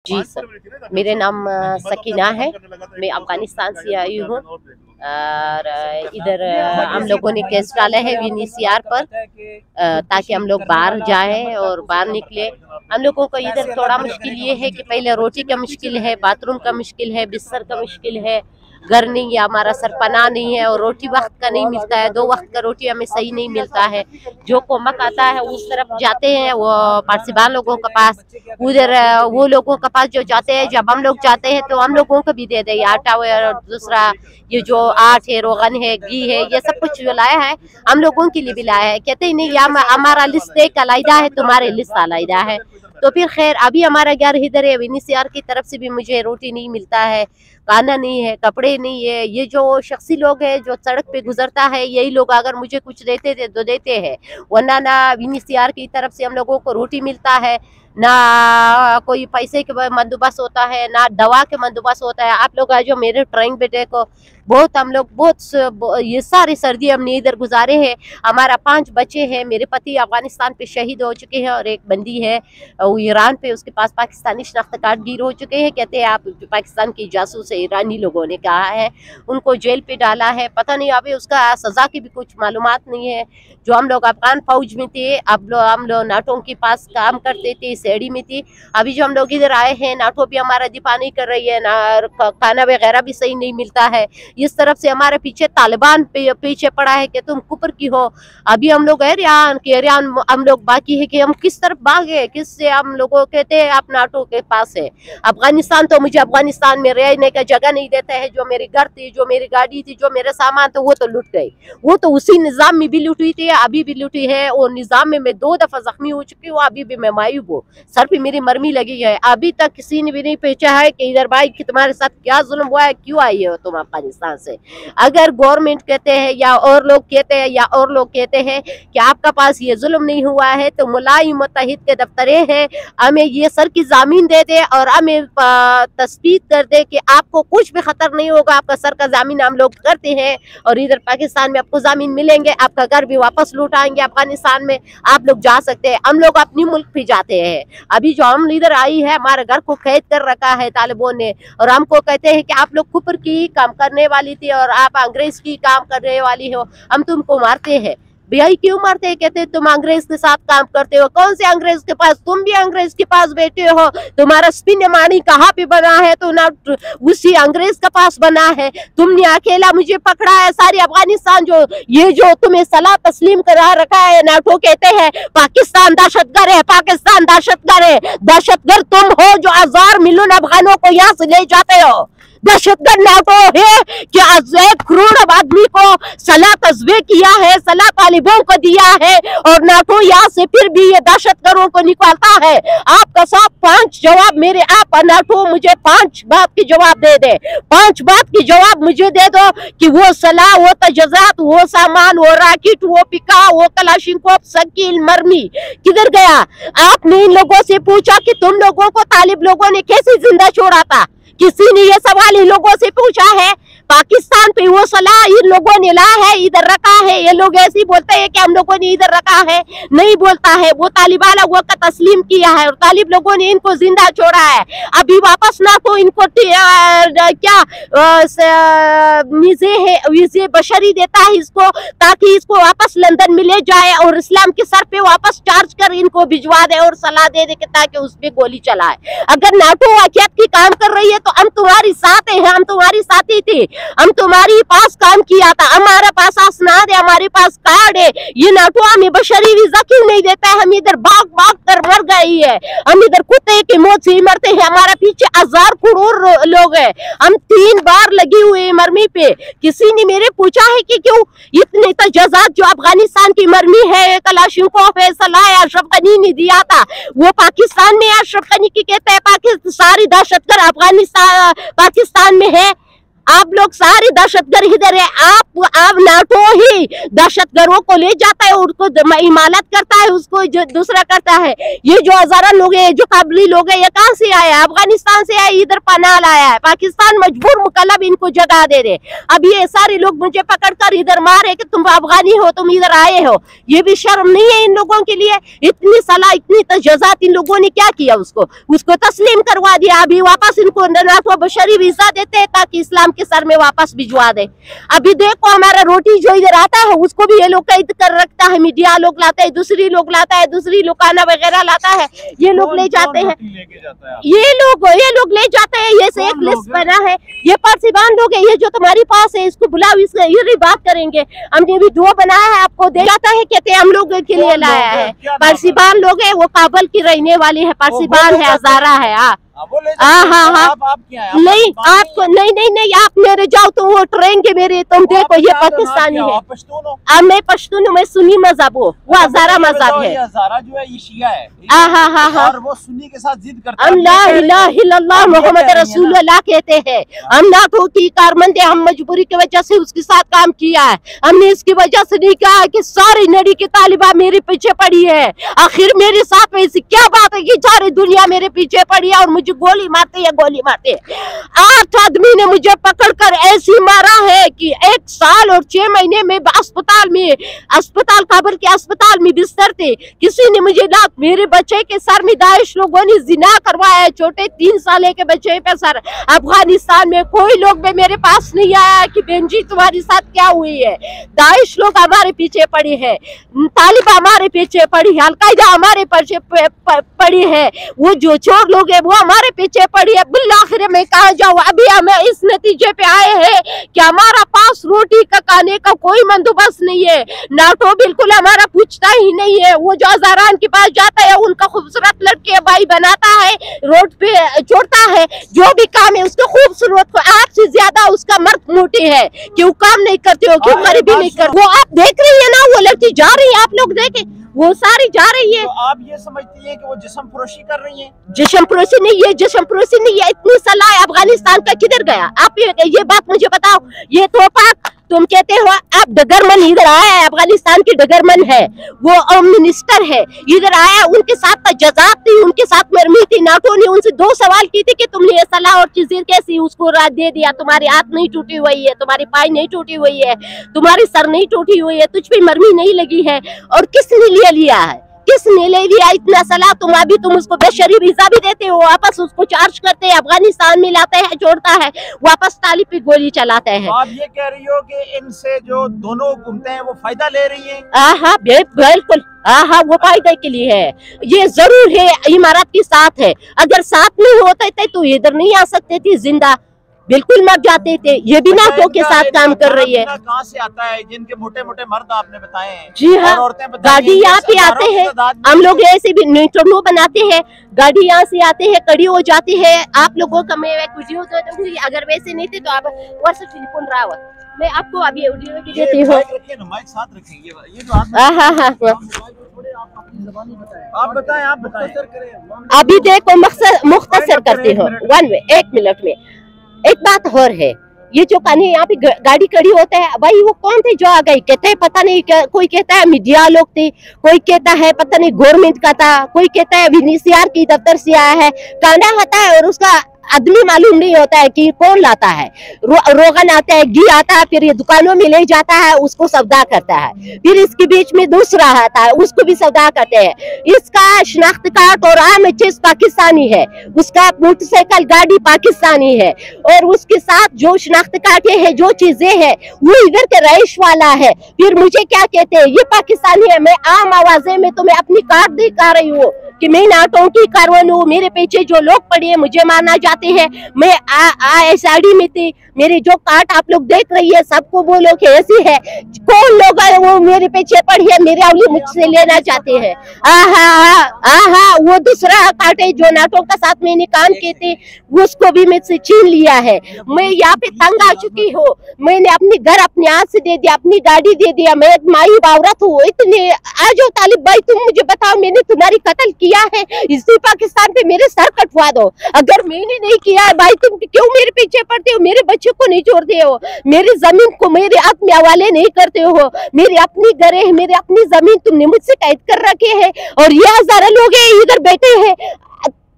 जी sir, मेरे नाम सकीना है। मैं अफ़गानिस्तान से आई हूँ और इधर हम लोगों ने केस डाला है वीएनएचसीआर पर ताकि हम लोग बाहर जाएं और बाहर निकले। हम लोगों को इधर थोड़ा मुश्किल ये है कि पहले रोटी का मुश्किल है, बाथरूम का मुश्किल है, बिस्तर का मुश्किल है, घर नहीं है, हमारा सरपना नहीं है और रोटी वक्त का नहीं मिलता है। 2 वक्त का रोटी हमें सही नहीं मिलता है। जो कोमक आता है उस तरफ जाते हैं वो पारसीबान लोगों के पास, उधर वो लोगों के पास जो जाते हैं। जब हम लोग जाते हैं तो हम लोगों को भी दे दे आटा और दूसरा ये जो आट है, रोगन है, घी है, ये सब कुछ जो लाया है हम लोगों के लिए भी लाया है। कहते ही नहीं हमारा लिस्ट एक अलग है, तुम्हारे लिस्ट अलग है। तो फिर खैर अभी हमारा घर इधर है। वीएनएचसीआर की तरफ से भी मुझे रोटी नहीं मिलता है, खाना नहीं है, कपड़े नहीं है। ये जो शख्सी लोग हैं जो सड़क पे गुजरता है, यही लोग अगर मुझे कुछ देते थे तो देते हैं, वरना ना वीएनएचसीआर की तरफ से हम लोगों को रोटी मिलता है, ना कोई पैसे के बंदोबस्त होता है, ना दवा के बंदोबस्त होता है। आप लोग जो मेरे ट्राइंग बेटे को बहुत हम लोग बहुत ये सारी सर्दी हमने इधर गुजारे हैं। हमारा 5 बच्चे हैं। मेरे पति अफगानिस्तान पे शहीद हो चुके हैं और एक बंदी है वो ईरान पे, उसके पास पाकिस्तानी शनाख्त कार्ड गिर हो चुके हैं। कहते हैं आप पाकिस्तान की जासूस है, ईरानी लोगों ने कहा है। उनको जेल पे डाला है, पता नहीं अभी उसका सजा की भी कुछ मालूमात नहीं है। जो हम लोग अफगान फौज में थे, अब हम लोग नाटो के पास काम करते थे, सेडी में थी। अभी जो हम लोग इधर आए हैं, नाटो भी हमारा दिफा नहीं कर रही है, ना खाना वगैरह भी सही नहीं मिलता है। इस तरफ से हमारे पीछे तालिबान पीछे पड़ा है कि तुम कुफर की हो। अभी हम लोग एरियान हम लोग बाकी है कि हम किस तरफ भागे, किससे। हम लोगों कहते हैं आप नाटो के पास है। अफगानिस्तान तो मुझे अफगानिस्तान में रहने का जगह नहीं देता है। जो मेरी घर थी, जो मेरी गाड़ी थी, जो मेरे सामान थे, वो तो लुट गई। वो तो उसी निजाम में भी लुटी थी, अभी भी लुटी है। और निजाम में मैं 2 दफा जख्मी हो चुकी हूँ, अभी भी मैं मायूब हूँ। सर पे मेरी मरमी लगी है। अभी तक किसी ने भी नहीं पूछा है कि इधर भाई कि तुम्हारे साथ क्या जुल्म हुआ है, क्यों आई हो तुम अफगानिस्तान से। अगर गवर्नमेंट कहते हैं या और लोग कहते हैं कि आपका पास ये जुल्म नहीं हुआ है, तो मुलाई मुत्तहिद के दफ्तरे हैं, हमें ये सर की जामीन दे दे और हमें तस्दीक कर दे कि आपको कुछ भी खतर नहीं होगा। आपका सर का जामीन हम लोग करते हैं और इधर पाकिस्तान में आपको जामीन मिलेंगे, आपका घर भी वापस लौटाएंगे, अफगानिस्तान में आप लोग जा सकते हैं। हम लोग अपनी मुल्क भी जाते हैं। अभी जो हम इधर आई है, हमारे घर को कैद कर रखा है तालिबान ने और हमको कहते हैं कि आप लोग कुफर की काम करने वाली थी और आप अंग्रेज की काम करने वाली हो, हम तुमको मारते हैं। भैया क्यों मारते हैं? कहते तुम अंग्रेज के साथ काम करते हो। कौन से अंग्रेज के पास? तुम भी अंग्रेज के पास बैठे हो। तुम्हारा स्पिन मानी कहाँ पे बना है? तो ना उसी अंग्रेज के पास बना है। तुमने अकेला मुझे पकड़ा है। सारी अफगानिस्तान जो तुम्हें सलाह तस्लीम करा रखा है, नाटो कहते हैं पाकिस्तान दहशतगर्द है, पाकिस्तान दहशतगर्द है। दहशतगर्द तुम हो जो 1000 मिलियन अफगानों को यहाँ से ले जाते हो। दहशतगर्द नाटो है कि 1 करोड़ आदमी को सलाह तस्वीर किया है, सलाह तालिबों को दिया है और नाटो यहाँ से फिर भी ये दहशतगर्दों को निकालता है। आपका साथ 5 जवाब मेरे आप नाटो मुझे 5 बात की जवाब दे दे। 5 बात की जवाब मुझे दे दो कि वो सलाह, वो तजज़ात, वो सामान, वो राकेट, वो पिका, वो कलाशिनकोव, सकील, मरमी किधर गया? आपने इन लोगों से पूछा कि तुम लोगों को तालिब लोगों ने कैसे जिंदा छोड़ा था? किसी ने ये सवाल इन लोगों से पूछा है? पाकिस्तान पे वो सलाह इन लोगों ने ला है, इधर रखा है। ये लोग ऐसे ही बोलते हैं कि हम लोगों ने इधर रखा है, नहीं बोलता है। वो तालिबान लोगों का तस्लीम किया है और तालिब लोगों ने इनको जिंदा छोड़ा है। अभी वापस ना तो इनको क्या वीज़े बशरी देता है इसको, ताकि इसको वापस लंदन में ले जाए और इस्लाम के सर पे वापस चार्ज कर इनको भिजवा दे और सलाह दे दे ताकि उस पे गोली चलाए। अगर नाटो वाक़ियत की काम कर रही है तो हम तुम्हारी साथ हैं, हम तुम्हारी साथी थे, हम तुम्हारी पास काम किया था, हमारे पास असनाद है, हमारे पास कार्ड है। ये नाटो हमें बशरी वीजा क्यों नहीं देता है? हम इधर भाग भाग कर मर गई है, हम इधर कुत्ते की मौत से मरते हैं। हमारे पीछे 1000 करोड़ लोग हैं, हम 3 बार लगी हुई मरमी पे। किसी ने मेरे पूछा है कि क्यों इतने तजज़ात जो अफगानिस्तान की मरमी है, कलाशिनकोव है, सलाह अशरफ गनी ने दिया था, वो पाकिस्तान में अशरफ गनी की कहते हैं सारी दहशतगर्द अफगानिस्तान पाकिस्तान में है। आप लोग सारे दहशतगर्द इधर है। आप नाटो ही दहशतगर्दों को ले जाता है, उनको इमारत करता है, उसको जो दूसरा करता है। ये जो हजारा लोग है, जो काबली लोग है, ये कहाँ से आया? अफगानिस्तान से आया, इधर पनाह लाया है। पाकिस्तान मजबूर मुकल्लफ इनको जगह दे रहे। अब ये सारे लोग मुझे पकड़कर इधर मारे कि तुम अफगानी हो, तुम इधर आए हो। ये भी शर्म नहीं है इन लोगों के लिए? इतनी सलाह, इतनी तजज़ात इन लोगों ने क्या किया? उसको तस्लीम करवा दिया। अभी वापस इनको नाटो बशरी वीजा देते हैं ताकि इस्लाम के सर में वापस भिजवा दे। अभी देखो हमारा रोटी जो इधर आता है उसको भी ये लोग कैद कर रखता है। मीडिया लोग लाता है, दूसरी लोग लाता है, दूसरी लोग खाना वगैरह लाता है, ये लोग ले जाते हैं। ये लोग ले जाते हैं। ये से एक लिस्ट बना है, ये पारसीबान लोग है, ये जो तुम्हारे पास है इसको बुलाओ, इससे ये बात करेंगे। हमने भी वीडियो बनाया है, आपको दे जाता है, कहते हैं हम लोग के लिए लाया है। पारसीबान लोग है, वो काबुल की रहने वाली है, पारसीबान है, हजारा है। नहीं आपको नहीं आप मेरे जाओ तो वो ट्रेंगे मेरे। तुम देखो ये पाकिस्तानी है। अब मैं पश्तून हूँ, मैं सुन्नी मजहब हूँ, वो हजारा मजहब है। हजारा जो है ये शिया है। और वो सुन्नी के साथ जिद करते हैं। हम ला इलाहा इल्लल्लाह मुहम्मद रसूलुल्लाह कहते हैं। हम नाटो की कारमंद है, हम मजबूरी की वजह से उसके साथ काम किया है। हमने इसकी वजह से नहीं कहा कि सारी नड़ी की तालिबा मेरे पीछे पड़ी है। आखिर मेरे साथ में ऐसी क्या बात है कि सारी दुनिया मेरे पीछे पड़ी है और मुझे गोली मारते हैं, गोली मारते हैं। 8 आदमी ने मुझे पकड़कर ऐसी मारा है कि 1 साल और 6 महीने में अस्पताल काबुल के अस्पताल में बिस्तर थे। किसी ने मुझे मेरे बच्चे के सर में दाइश लोगों ने जिना करवाया है, छोटे 3 साल के बच्चे पे सर। अफगानिस्तान में कोई लोग भी मेरे पास नहीं आया कि बहन जी तुम्हारे साथ क्या हुई है। दाइश लोग हमारे पीछे पड़ी है, तालिबान हमारे पीछे पड़ी है, अलकायदा हमारे पीछे पड़ी है, वो जो चोर लोग है वो हमारे पीछे पड़ी है। बिल्लाखिर मैं कहा जाऊँ? अभी हमें इस नतीजे पे आए हैं कि हमारा पास रोटी का खाने का कोई बंदोबस्त नहीं है। नाटो बिल्कुल हमारा पूछता ही नहीं है। वो जो हजारान के पास जाता है, उनका खूबसूरत लड़के भाई बनाता है, रोड पे छोड़ता है, जो भी काम है उसको खूबसूरत को आपसे ज्यादा उसका मर्द मोटी है। क्यों काम नहीं करते हो, क्यों गरीबी नहीं करते? वो आप देख रही है ना, वो लड़की जा रही है, आप लोग देखे, वो सारी जा रही है। तो आप ये समझती हैं कि वो जिस्म फरोशी कर रही हैं? जिस्म फरोशी नहीं है, जिस्म फरोशी नहीं है। इतनी सलाह अफगानिस्तान का किधर गया? आप ये बात मुझे बताओ। ये तो पाक तुम कहते हो, आप डगरमन इधर आया है, अफगानिस्तान की डगरमन है, वो मिनिस्टर है, इधर आया, उनके साथ तजज़ात थी, उनके साथ मरमी थी। नाटो ने उनसे 2 सवाल की थी कि तुमने ये सलाह और चीजें कैसी उसको रात दे दिया। तुम्हारी हाथ नहीं टूटी हुई है, तुम्हारी पाई नहीं टूटी हुई है, तुम्हारी सर नहीं टूटी हुई है, तुझ पे मरमी नहीं लगी है। और किसने लिया है? किसने ले लिया इतना सलाह? तुम उसको बेशरी वीजा भी देते हो, वापस उसको चार्ज करते हैं, अफगानिस्तान में लाते हैं, छोड़ता है, वापस तालिब पे गोली चलाते हैं। आप ये कह रही हो कि इनसे जो दोनों हुकूमतें हैं वो फायदा ले रही हैं? हाँ बिल्कुल, हाँ वो फायदे के लिए है। ये जरूर है, इमारत के साथ है। अगर साथ में होते थे तो इधर नहीं आ सकते थे, जिंदा बिल्कुल मर जाते थे। ये भी नाटो के साथ काम कर रही है। कहाँ से आता है? जिनके मोटे मोटे मर्द आपने बताए हैं। जी हाँ, गाड़ी यहाँ पे आते हैं, हम लोग ऐसे भी न्यूट्रनो बनाते हैं, गाड़ी यहाँ से आते हैं, खड़ी हो जाती है। आप लोगों का मैं कुछ अगर वैसे नहीं थे तो आप मैं आपको अभी ऑडियो भी देती हूँ। आप बताएं। अभी देखो मुख्तसर करते हो 1 मिनट में। एक बात और है, ये जो कन्हे यहाँ पे गाड़ी खड़ी होता है, भाई वो कौन थे जो आ गए? कहते हैं पता नहीं, कोई कहता है मीडिया लोग थे, कोई कहता है पता नहीं गवर्नमेंट का था, कोई कहता है VNCR की दफ्तर से आया है। कांडा आता है और उसका आदमी मालूम नहीं होता है कि कौन लाता है। रोगन आता है, घी आता है, फिर ये दुकानों में ले जाता है, उसको सौदा करता है। फिर इसके बीच में दूसरा आता है, उसको भी सौदा करते हैं। इसका शनाख्त कार्ड और आम चीज पाकिस्तानी है, उसका मोटरसाइकिल गाड़ी पाकिस्तानी है, और उसके साथ जो शनाख्त कार्ड है, जो चीजें है, वो इधर के रईस वाला है। फिर मुझे क्या कहते हैं, ये पाकिस्तानी है। मैं आम आवाजे में तुम्हें अपनी कार्ड दिखा रही हूँ कि मैं नाटो की कारवन हूँ। मेरे पीछे जो लोग पड़े हैं मुझे मारना चाहते हैं। मैं ISRD में थी, मेरे जो कार्ड आप लोग देख रही है, सबको बोलो कि ऐसी है। कौन लोग है वो मेरे पीछे पड़ी है, मेरे अवली मुझसे लेना चाहते हैं। वो दूसरा कार्ड है जो नाटो का साथ मैंने काम किए थे, उसको भी मुझसे छीन लिया है। मैं यहाँ पे तंग आ चुकी हूँ। मैंने अपने घर अपने हाथ से दे दिया, अपनी गाड़ी दे दिया। मैं माई बावरत हूँ। इतने आ जाओ तालिब भाई, तुम मुझे बताओ, मैंने तुम्हारी कत्ल किया है, इसी पाकिस्तान पे मेरे सर कटवा दो। अगर मैंने नहीं किया है भाई, तुम क्यों मेरे पीछे पड़ते हो? मेरे बच्चे को नहीं छोड़ते हो, मेरी जमीन को मेरे हाथ में हवाले नहीं करते हो, मेरी अपनी घर है, मेरी अपनी जमीन तुमने मुझसे कैद कर रखे है, और ये हजारों लोग इधर बैठे हैं।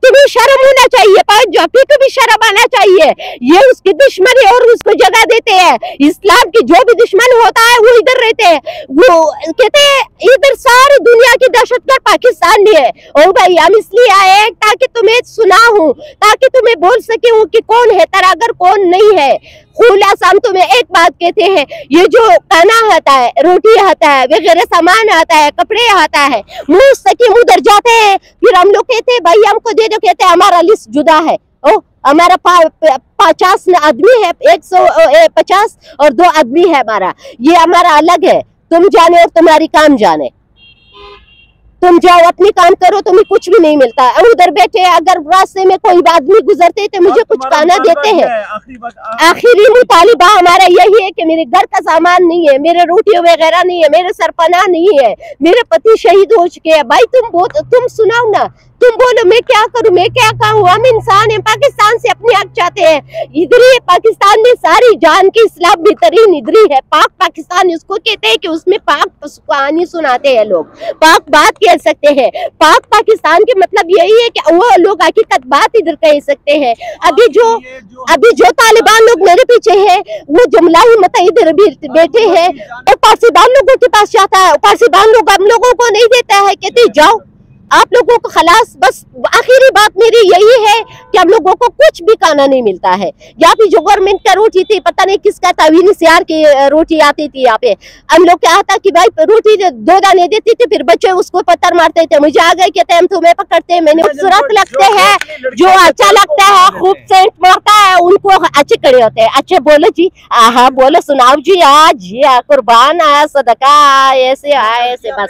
तुम्हें शर्म होना चाहिए, पंजाबी को भी शर्म आना चाहिए। ये उसकी दुश्मन है और उसको जगह देते हैं। इस्लाम की जो भी दुश्मन होता है वो इधर रहते हैं, वो कहते हैं इधर सारी दुनिया की दहशतगर्द पाकिस्तान में है। और भाई हम इसलिए आए ताकि तुम्हें सुनाऊं, ताकि तुम्हें बोल सके हूँ कि कौन है तरागर कौन नहीं है। खुलासा हम तुम्हें एक बात कहते हैं, ये जो खाना आता है, रोटी आता है, वगैरह सामान आता है, कपड़े आता है, मुंह सकीम उधर जाते हैं, फिर हम लोग कहते हैं भाई हमको दे दो, कहते हैं हमारा लिस्ट जुदा है। ओ हमारा 50 आदमी है, 150 और 2 आदमी है हमारा, ये हमारा अलग है। तुम जाने और तुम्हारी काम जाने, तुम जाओ अपनी काम करो, तुम्हें कुछ भी नहीं मिलता। उधर बैठे अगर रास्ते में कोई आदमी गुजरते तो मुझे कुछ खाना देते हैं। आखिरी मुतालिबा हमारा यही है कि मेरे घर का सामान नहीं है, मेरे रोटी वगैरह नहीं है, मेरे सरपना नहीं है, मेरे पति शहीद हो चुके हैं। भाई तुम सुनाओ ना, तुम बोलो मैं क्या करूं, मैं क्या कहूँ? हम इंसान हैं, पाकिस्तान से अपने हक चाहते हैं। इधर ही पाकिस्तान में सारी जान की इस्लाम बेहतरीन इधर ही है। पाक पाकिस्तान उसको कहते हैं कि उसमें पाक कहानी सुनाते हैं लोग, पाक बात कह सकते हैं। पाक पाकिस्तान के मतलब यही है कि वो लोग हकीकत बात इधर कह सकते हैं। अभी जो तालिबान लोग मेरे पीछे है, वो जुमला ही मत इधर भी बैठे हैं और पाकिस्तान लोगों के पास जाता है। पाकिस्तान लोग हम लोगों को नहीं देता है, कहते जाओ आप लोगों को खलास। बस आखिरी बात मेरी यही है कि हम लोगों को कुछ भी खाना नहीं मिलता है। यहाँ पे जो गवर्नमेंट का रोटी थी, पता नहीं किसका था, वीनीसीआर की रोटी आती थी यहाँ पे। हम लोग क्या था कि भाई रोटी 2 दाने देती थी, फिर बच्चे उसको पत्थर मारते थे। मुझे आ गए कहते हम तुम्हें पकड़ते हैं, मैंने खूबसूरत लगते हैं, जो अच्छा लगता है, खूब सेंट मारता है, उनको अच्छे खड़े होते हैं। अच्छे बोलो जी, हाँ बोलो, सुनाओ जी, आज जी कुर्बान आया, सदका ऐसे बस।